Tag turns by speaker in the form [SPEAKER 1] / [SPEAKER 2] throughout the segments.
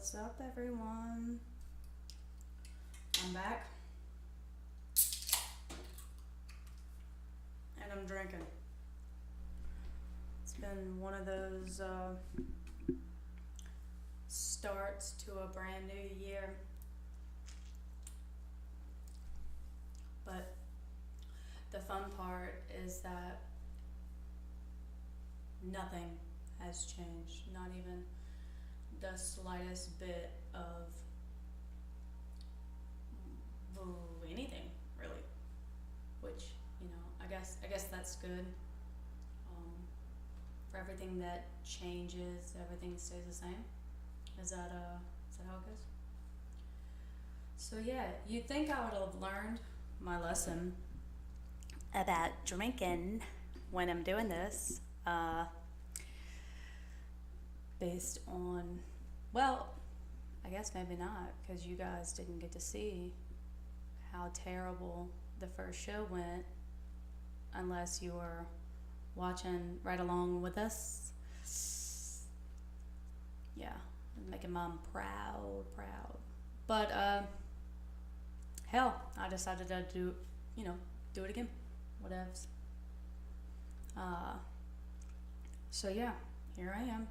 [SPEAKER 1] What's up, everyone? I'm back and I'm drinking. It's been one of those starts to a brand new year, but the fun part is that nothing has changed, not even the slightest bit of anything really, which I guess that's good. For everything that changes, everything stays the same. Is that how it goes? So yeah, you'd think I would have learned my lesson about drinking when I'm doing this, based on, well, I guess maybe not, because you guys didn't get to see how terrible the first show went unless you were watching right along with us. Yeah, making mom proud. But hell, I decided to do it again. Whatevs. Uh, so yeah, here I am.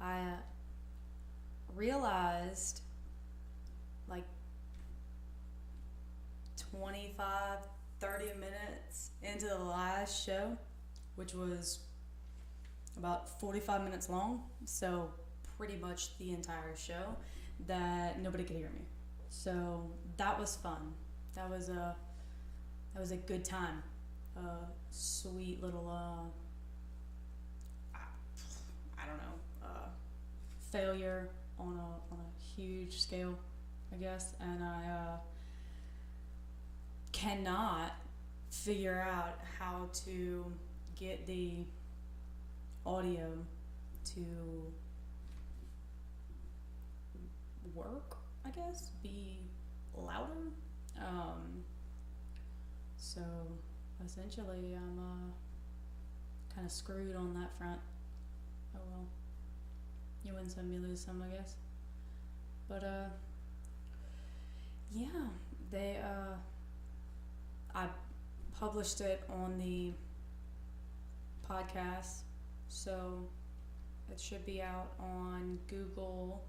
[SPEAKER 1] I realized like 25, 30 minutes into the last show, which was about 45 minutes long, so pretty much the entire show, that nobody could hear me. So that was fun. That was a good time. A sweet little I don't know, failure on a huge scale, I guess, and I cannot figure out how to get the audio to work, I guess, be louder. So essentially, I'm kind of screwed on that front. Oh well, you win some, you lose some, I guess. But yeah, they I published it on the podcast, so it should be out on Google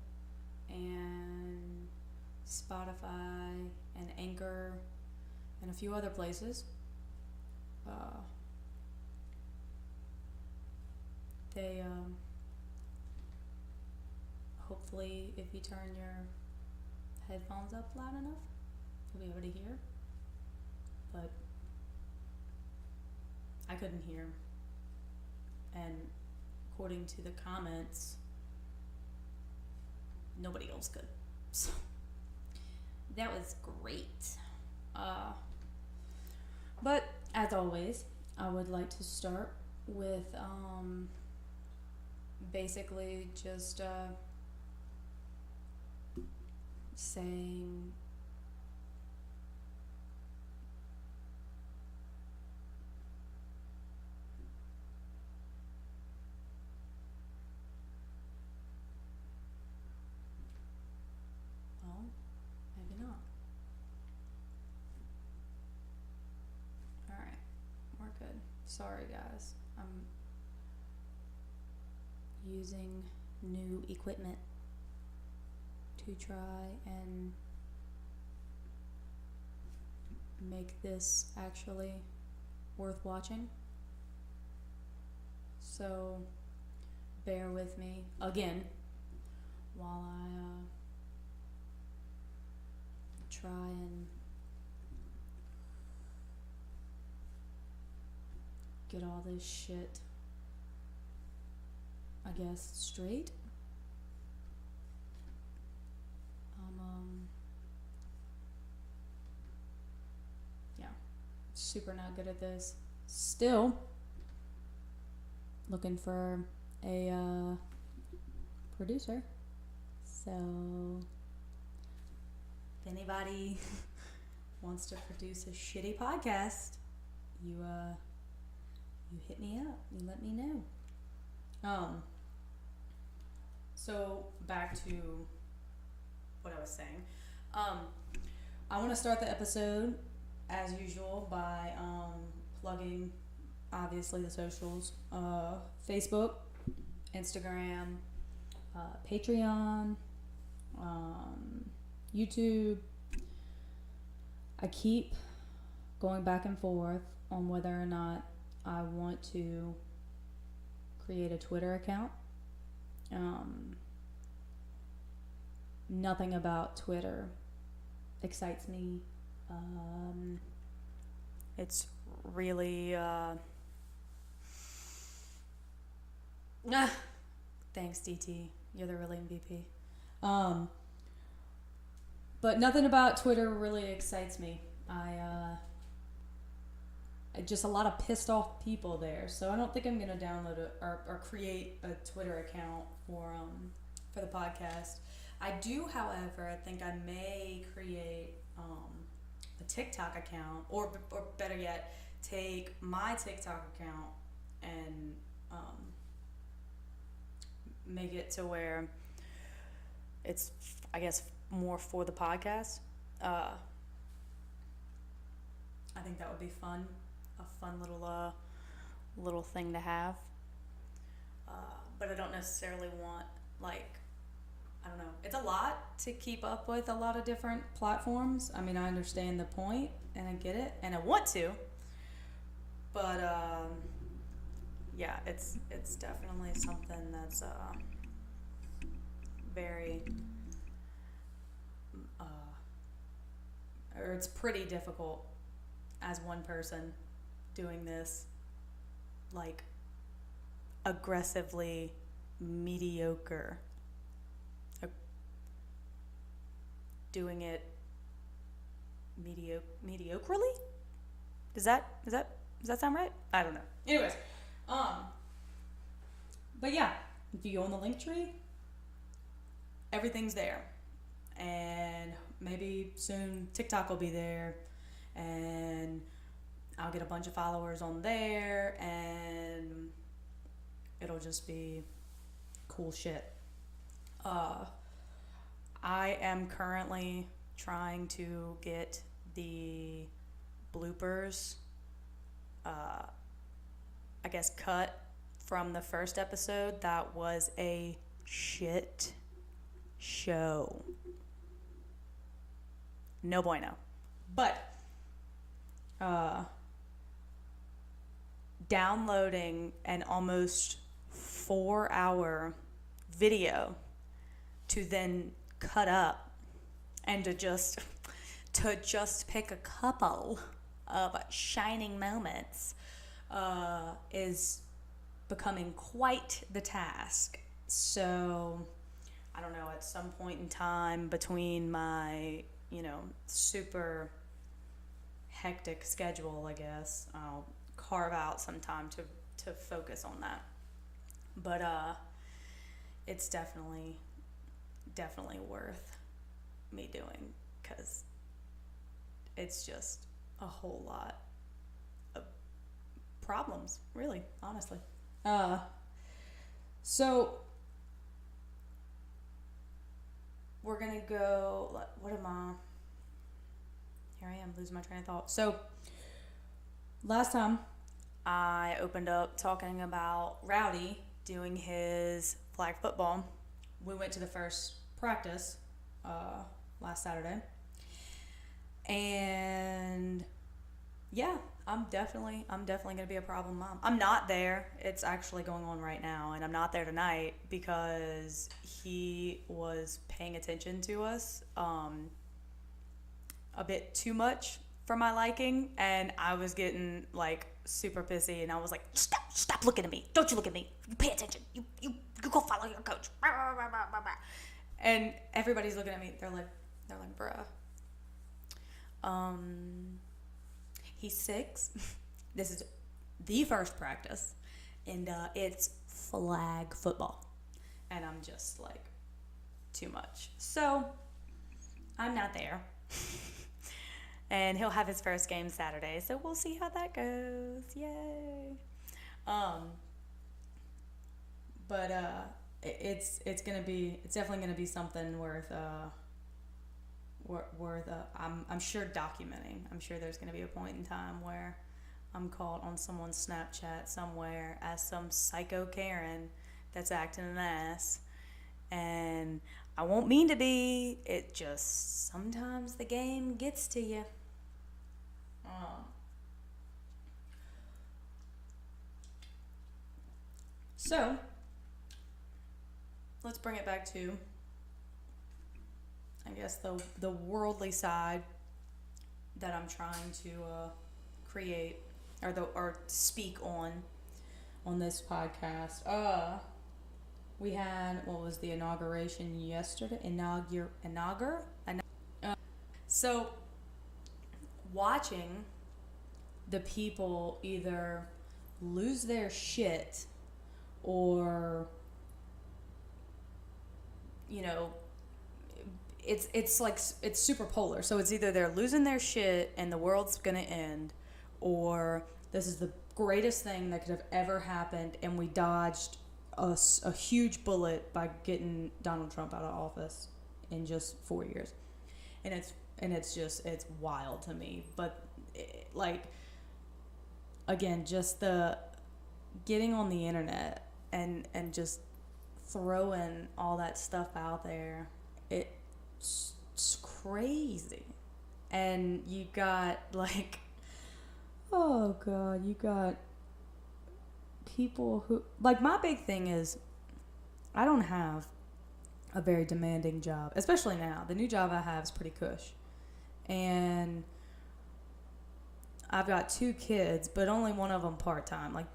[SPEAKER 1] and Spotify and Anchor and a few other places. They hopefully, if you turn your headphones up loud enough, you'll be able to hear. But I couldn't hear, and according to the comments, nobody else could. So that was great. But as always, I would like to start with basically just saying well, maybe not. Alright, we're good. Sorry guys. I'm using new equipment to try and make this actually worth watching. So bear with me again while I try and get all this shit, I guess, straight. Yeah, super not good at this. Still looking for a producer. So if anybody wants to produce a shitty podcast, you hit me up. You let me know. So back to what I was saying. I want to start the episode as usual by plugging obviously the socials, Facebook, Instagram, Patreon, YouTube. I keep going back and forth on whether or not I want to create a Twitter account. Nothing about Twitter excites me. It's really thanks DT, you're the real MVP. But nothing about Twitter really excites me. I just a lot of pissed off people there, so I don't think I'm gonna download or create a Twitter account for the podcast. I do, however, think I may create a TikTok account, or better yet, take my TikTok account and make it to where it's, I guess, more for the podcast. I think that would be fun, a fun little thing to have. But I don't necessarily want, like, I don't know. It's a lot to keep up with a lot of different platforms. I mean, I understand the point and I get it and I want to. But yeah, it's definitely something that's very or it's pretty difficult as one person doing this, like, aggressively mediocre. Doing it mediocrely? Does that sound right? I don't know. Anyways, but yeah, if you go on the link tree, everything's there, and maybe soon TikTok will be there, and I'll get a bunch of followers on there, and it'll just be cool shit. I am currently trying to get the bloopers, I guess, cut from the first episode. That was a shit show. No bueno. But downloading an almost 4-hour video to then cut up and to just pick a couple of shining moments is becoming quite the task. So I don't know, at some point in time between my, super hectic schedule, I guess, I'll carve out some time to focus on that. But it's definitely worth me doing, because it's just a whole lot of problems, really, honestly. So we're gonna go, here I am losing my train of thought. So last time I opened up talking about Rowdy doing his flag football. We went to the first practice last Saturday, and yeah, I'm definitely gonna be a problem mom. I'm not there. It's actually going on right now, and I'm not there tonight because he was paying attention to us a bit too much for my liking, and I was getting like super pissy, and I was like, stop looking at me, don't you look at me, you pay attention, you go follow your coach. And everybody's looking at me, they're like bruh, he's 6. This is the first practice, and it's flag football, and I'm just like, too much. So I'm not there. And he'll have his first game Saturday, so we'll see how that goes. Yay. But it's definitely gonna be something worth I'm sure documenting. I'm sure there's gonna be a point in time where I'm caught on someone's Snapchat somewhere as some psycho Karen that's acting an ass, and I won't mean to be. It just sometimes the game gets to you. Um, so let's bring it back to, I guess, the worldly side that I'm trying to create or speak on this podcast. We had, what was the inauguration yesterday? So watching the people either lose their shit or, you know, it's like it's super polar. So it's either they're losing their shit and the world's gonna end, or this is the greatest thing that could have ever happened and we dodged a huge bullet by getting Donald Trump out of office in just 4 years. And it's wild to me. But like, again, just the getting on the internet and just throwing all that stuff out there, it's crazy. And you got like, oh God, you got people who, like, my big thing is I don't have a very demanding job, especially now. The new job I have is pretty cush. And I've got 2 kids, but only one of them part-time. Like,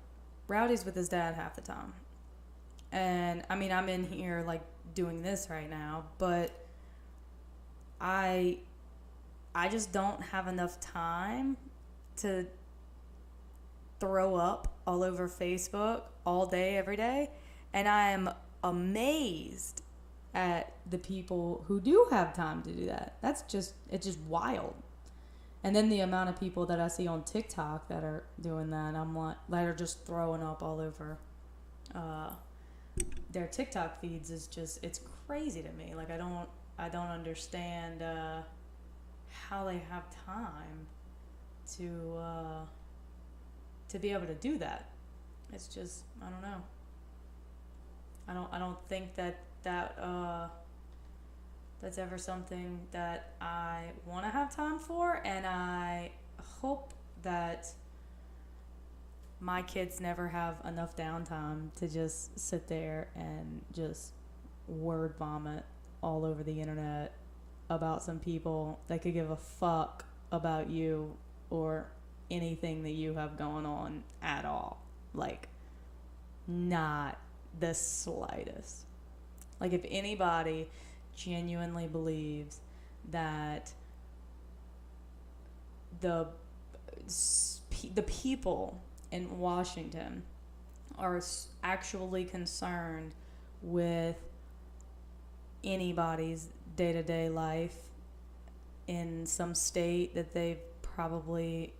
[SPEAKER 1] Rowdy's with his dad half the time. And I mean, I'm in here like doing this right now, but I just don't have enough time to throw up all over Facebook all day, every day. And I am amazed at the people who do have time to do that. It's just wild. And then the amount of people that I see on TikTok that are doing that, I'm like, that are just throwing up all over their TikTok feeds is just, it's crazy to me. Like, I don't understand how they have time to be able to do that. It's just, I don't know. I don't think that's ever something that I want to have time for, and I hope that my kids never have enough downtime to just sit there and just word vomit all over the internet about some people that could give a fuck about you or anything that you have going on at all. Like, not the slightest. Like, if anybody genuinely believes that the people in Washington are actually concerned with anybody's day-to-day life in some state that they've probably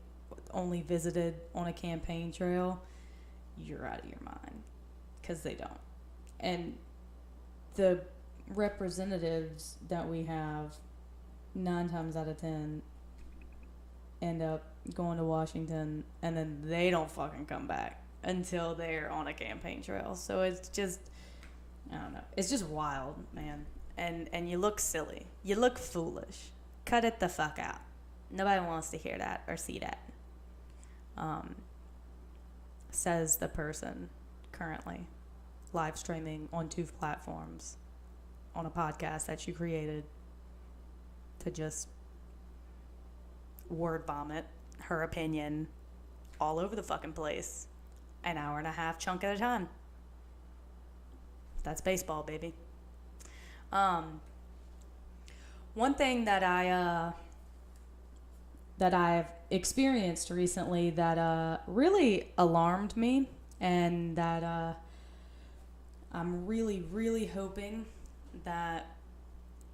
[SPEAKER 1] only visited on a campaign trail, you're out of your mind, because they don't. And the representatives that we have, 9 times out of 10 end up going to Washington, and then they don't fucking come back until they're on a campaign trail. So it's just, I don't know, it's just wild, man. And you look silly, you look foolish. Cut it the fuck out. Nobody wants to hear that or see that, says the person currently live streaming on 2 platforms on a podcast that she created to just word vomit her opinion all over the fucking place, an hour and a half chunk at a time. That's baseball, baby. One thing that I've experienced recently that really alarmed me, and that I'm really, really hoping that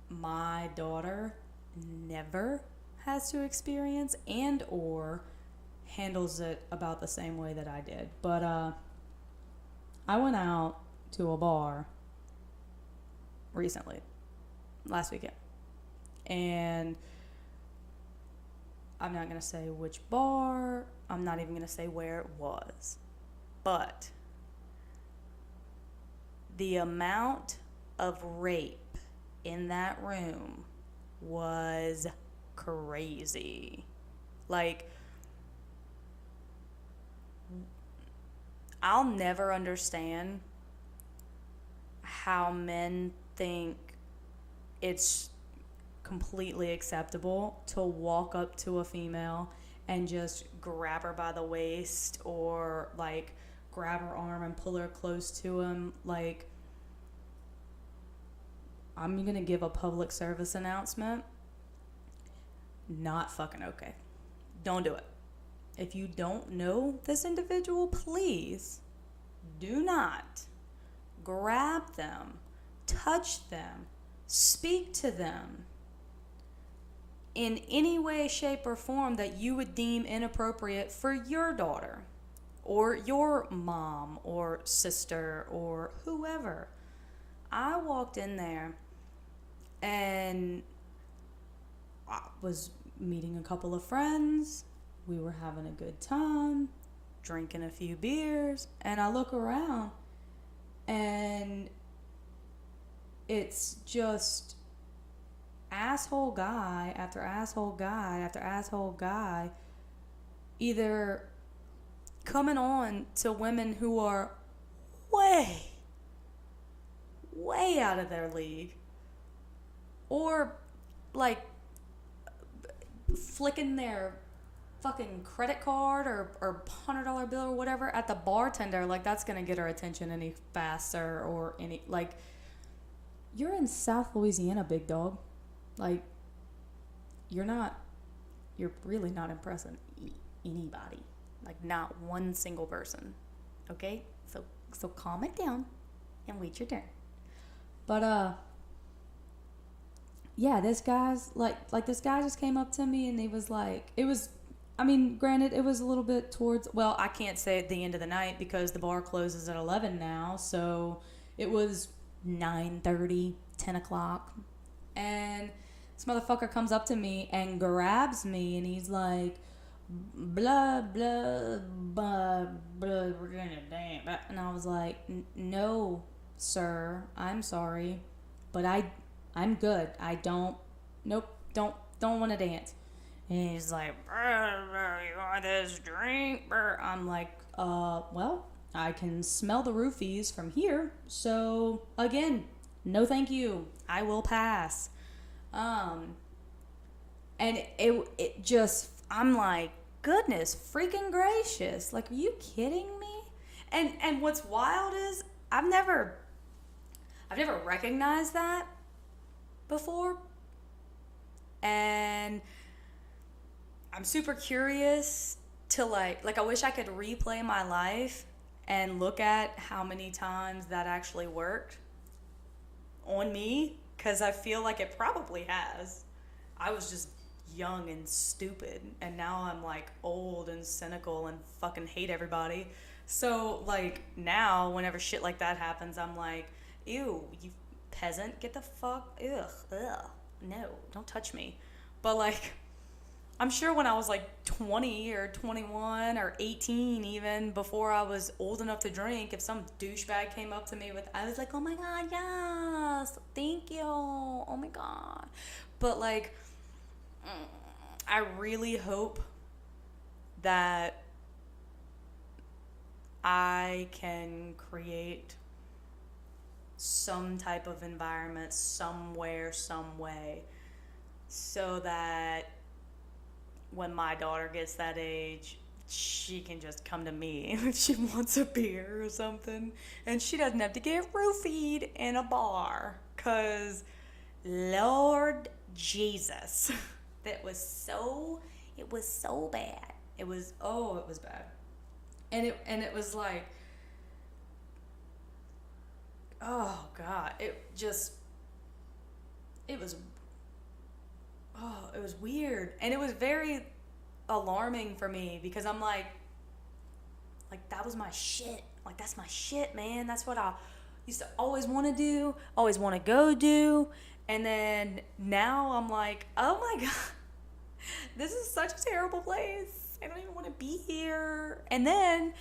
[SPEAKER 1] my daughter never has to experience and or handles it about the same way that I did. But I went out to a bar, recently, last weekend. And I'm not going to say which bar. I'm not even going to say where it was. But the amount of rape in that room was crazy. Like, I'll never understand how men think it's completely acceptable to walk up to a female and just grab her by the waist or like grab her arm and pull her close to him. Like, I'm gonna give a public service announcement. Not fucking okay. Don't do it. If you don't know this individual, please do not grab them, touch them, speak to them in any way, shape, or form that you would deem inappropriate for your daughter or your mom or sister or whoever. I walked in there and I was meeting a couple of friends. We were having a good time, drinking a few beers, and I look around and it's just asshole guy after asshole guy after asshole guy either coming on to women who are way out of their league or like flicking their fucking credit card or $100 bill or whatever at the bartender, like that's gonna get her attention any faster or any, like, you're in South Louisiana, big dog. Like, you're really not impressing anybody. Like, not one single person. Okay? So calm it down and wait your turn. But, yeah, this guy's, like this guy just came up to me and he was like, granted, it was a little bit towards, well, I can't say at the end of the night because the bar closes at 11 now, so it was 9:30, 10 o'clock, and this motherfucker comes up to me and grabs me, and he's like, blah, blah, blah, blah, we're gonna dance. And I was like, no, sir, I'm sorry, but I'm good. Don't want to dance. And he's like, you want this drink? I'm like, well, I can smell the roofies from here. So, again, no thank you. I will pass. And it just, I'm like, goodness freaking gracious. Like, are you kidding me? And what's wild is I've never recognized that before. And I'm super curious to like I wish I could replay my life and look at how many times that actually worked on me, because I feel like it probably has. I was just young and stupid, and now I'm like old and cynical and fucking hate everybody. So like now whenever shit like that happens, I'm like, ew, you peasant, get the fuck, ugh, no, don't touch me. But like, I'm sure when I was like 20 or 21 or 18 even, before I was old enough to drink, if some douchebag came up to me I was like, oh my God, yes, thank you, oh my God. But like, I really hope that I can create some type of environment somewhere, some way, so that when my daughter gets that age, she can just come to me if she wants a beer or something, and she doesn't have to get roofied in a bar, because Lord Jesus, it was so bad. It was bad. And it was like, oh God, it was weird. And it was very alarming for me, because I'm like that was my shit. Like, that's my shit, man. That's what used to always want to do, always want to go do. And then now I'm like, oh my God, this is such a terrible place. I don't even want to be here. And then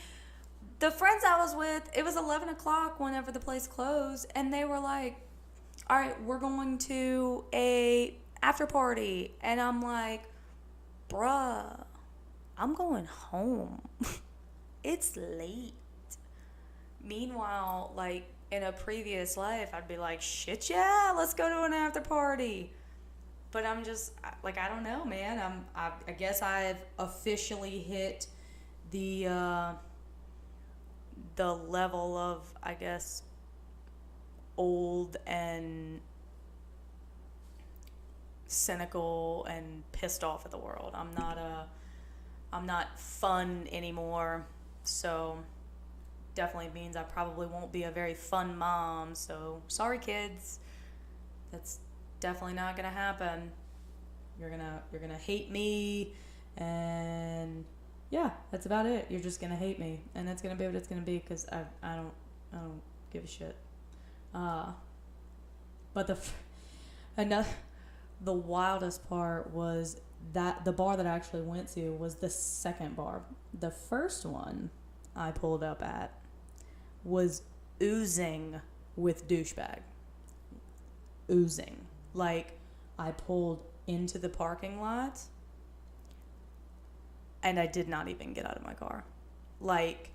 [SPEAKER 1] the friends I was with, it was 11 o'clock whenever the place closed. And they were like, all right, we're going to a after party. And I'm like, bruh, I'm going home. It's late. Meanwhile, like in a previous life, I'd be like, shit, yeah, let's go to an after party. But I'm just like, I don't know, man. I guess I've officially hit the level of, I guess, old and cynical and pissed off at the world. I'm not fun anymore. So definitely means I probably won't be a very fun mom. So sorry, kids. That's definitely not gonna happen. You're gonna hate me, and yeah, that's about it. You're just gonna hate me, and that's gonna be what it's gonna be, because I don't give a shit. But the wildest part was that the bar that I actually went to was the second bar. The first one I pulled up at was oozing with douchebag. Oozing. Like, I pulled into the parking lot and I did not even get out of my car. Like,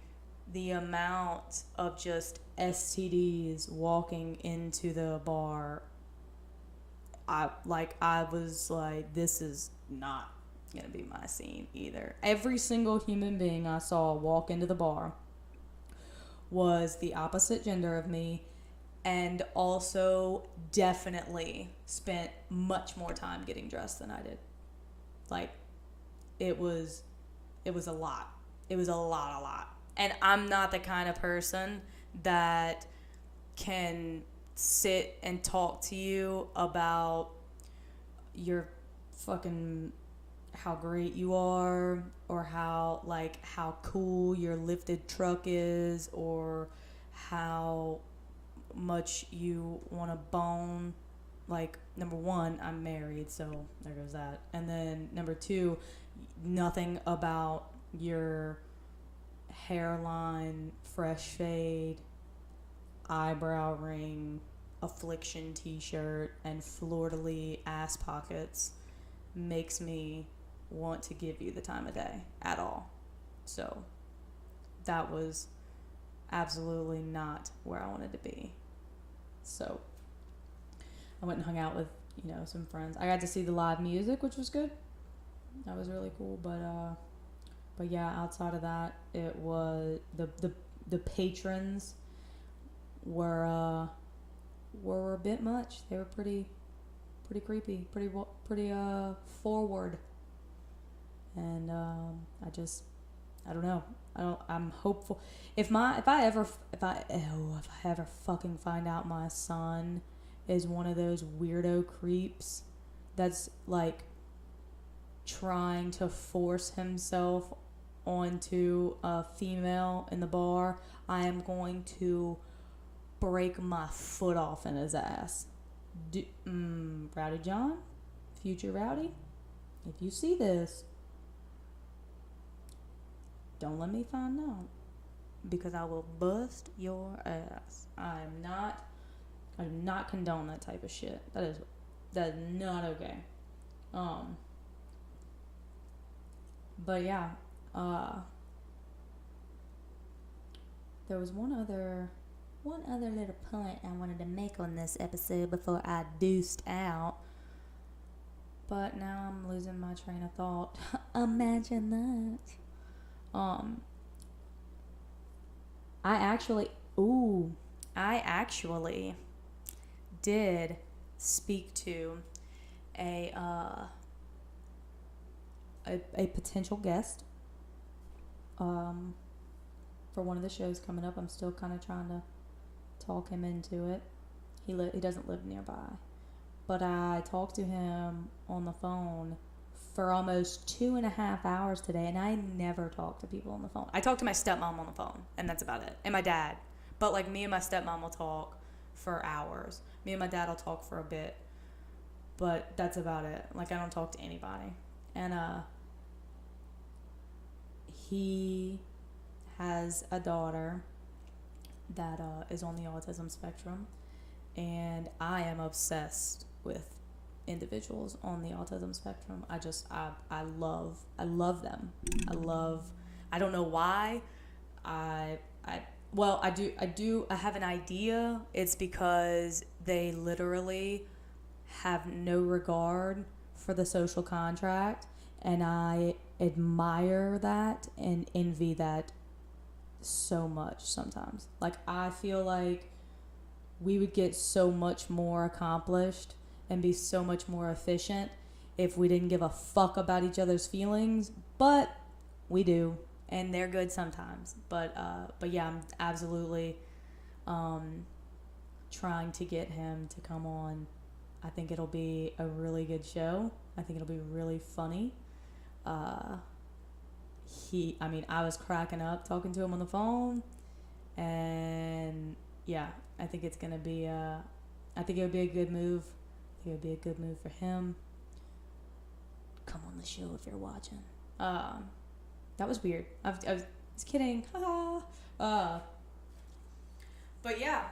[SPEAKER 1] the amount of just STDs walking into the bar, I was like, this is not gonna be my scene either. Every single human being I saw walk into the bar was the opposite gender of me, and also definitely spent much more time getting dressed than I did. Like, it was a lot. It was a lot. And I'm not the kind of person that can sit and talk to you about your fucking how great you are, or how cool your lifted truck is, or how much you want to bone. Like, number one, I'm married, so there goes that. And then number two, nothing about your hairline, fresh fade, eyebrow ring, affliction t-shirt, and fleur-de-lis ass pockets makes me want to give you the time of day at all. So that was absolutely not where I wanted to be. So I went and hung out with, some friends. I got to see the live music, which was good. That was really cool. But yeah, outside of that, it was the patrons were a bit much. They were pretty creepy, pretty forward. And I don't know. I'm hopeful. If I ever fucking find out my son is one of those weirdo creeps that's like trying to force himself onto a female in the bar, I am going to break my foot off in his ass. Rowdy John, future Rowdy, if you see this, don't let me find out, because I will bust your ass. I do not condone that type of shit. That is not okay. But yeah, there was one other little point I wanted to make on this episode before I deuced out. But now I'm losing my train of thought. Imagine that. I actually did speak to a potential guest for one of the shows coming up. I'm still kind of trying to talk him into it. He doesn't live nearby, but I talked to him on the phone for almost 2.5 hours today, and I never talk to people on the phone. I talked to my stepmom on the phone, and that's about it, and my dad. But like me and my stepmom will talk for hours. Me and my dad will talk for a bit. But that's about it. Like I don't talk to anybody. And he has a daughter that is on the autism spectrum, and I am obsessed with individuals on the autism spectrum. I love them. I don't know why. I have an idea. It's because they literally have no regard for the social contract, and I admire that and envy that so much sometimes. Like I feel like we would get so much more accomplished and be so much more efficient if we didn't give a fuck about each other's feelings, but we do, and they're good sometimes. But yeah, I'm absolutely trying to get him to come on. I think it'll be a really good show. I think it'll be really funny. I was cracking up talking to him on the phone, and yeah, I think it's gonna be I think it would be a good move. I think it would be a good move for him. Come on the show if you're watching. That was weird. I was kidding. But yeah,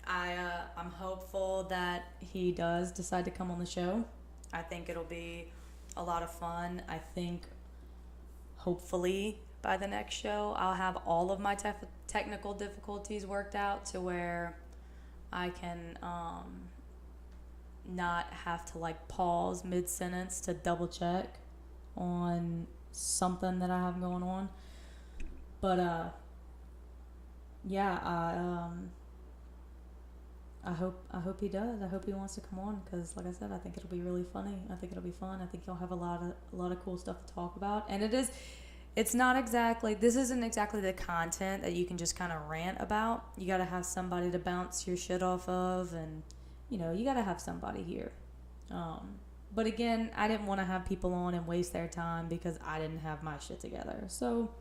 [SPEAKER 1] I'm hopeful that he does decide to come on the show. I think it'll be a lot of fun. I think hopefully by the next show I'll have all of my technical difficulties worked out to where I can not have to like pause mid-sentence to double check on something that I have going on. But yeah, I hope he does. I hope he wants to come on because, like I said, I think it'll be really funny. I think it'll be fun. I think he'll have a lot of cool stuff to talk about. And it's not exactly, this isn't exactly the content that you can just kind of rant about. You got to have somebody to bounce your shit off of, and you got to have somebody here. But again, I didn't want to have people on and waste their time because I didn't have my shit together. So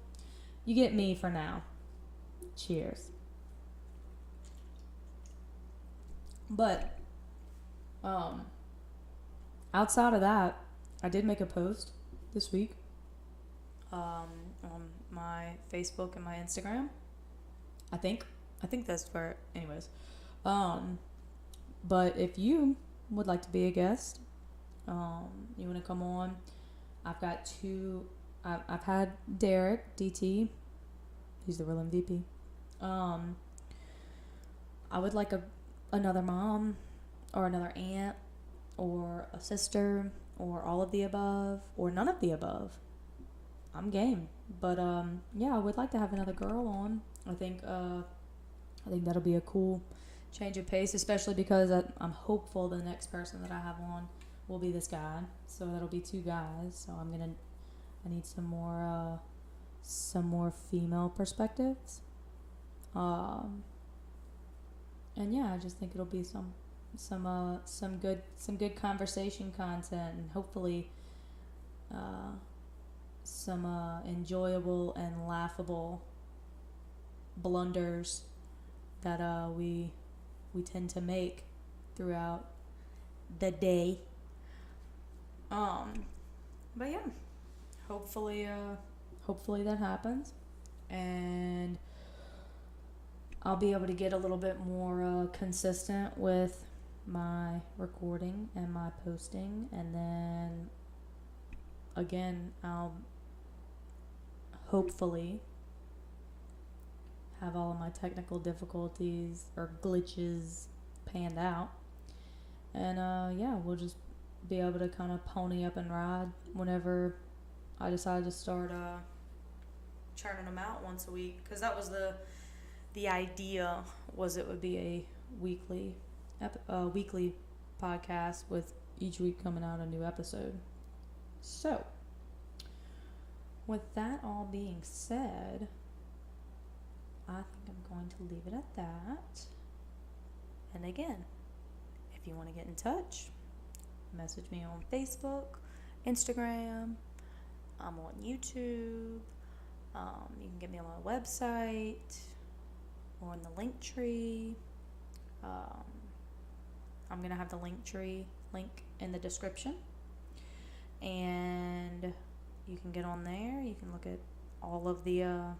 [SPEAKER 1] you get me for now. Cheers. But outside of that, I did make a post this week on my Facebook and my Instagram. I think that's where, anyways. But if you would like to be a guest, you want to come on, I've got two. I've had Derek DT. He's the real MVP. I would like another mom or another aunt or a sister or all of the above or none of the above. I'm game. But yeah, I would like to have another girl on. I think that'll be a cool change of pace, especially because I'm hopeful the next person that I have on will be this guy. So that'll be two guys. So I need some more female perspectives. And yeah, I just think it'll be some good conversation content, and hopefully some enjoyable and laughable blunders that we tend to make throughout the day. But yeah, hopefully that happens, and I'll be able to get a little bit more consistent with my recording and my posting, and then again, I'll hopefully have all of my technical difficulties or glitches panned out, and yeah, we'll just be able to kind of pony up and ride whenever I decide to start churning them out once a week, because that was the idea, was it would be a weekly podcast with each week coming out a new episode. So with that all being said, I think I'm going to leave it at that. And again, if you want to get in touch, message me on Facebook, Instagram. I'm on YouTube. You can get me on my website. or in the link tree. I'm going to have the link tree link in the description. And you can get on there. You can look at all of the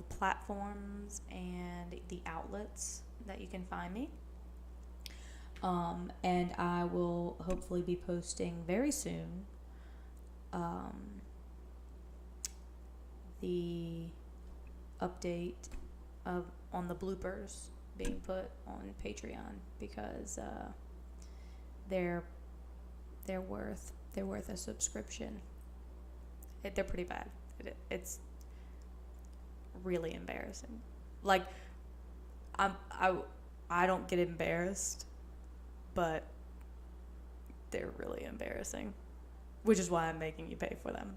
[SPEAKER 1] platforms and the outlets that you can find me. And I will hopefully be posting very soon the update on the bloopers being put on Patreon, because they're worth a subscription. They're pretty bad. It's really embarrassing. Like, I don't get embarrassed, but they're really embarrassing, which is why I'm making you pay for them.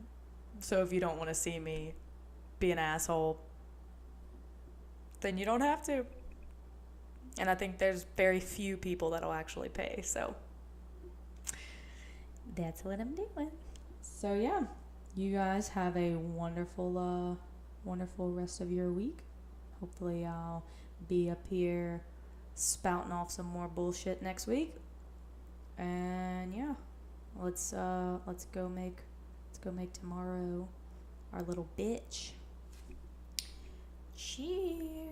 [SPEAKER 1] So if you don't want to see me be an asshole, then you don't have to. And I think there's very few people that'll actually pay, so that's what I'm doing. So yeah, you guys have a wonderful rest of your week. Hopefully I'll be up here spouting off some more bullshit next week. And yeah, let's go make tomorrow our little bitch. Cheers.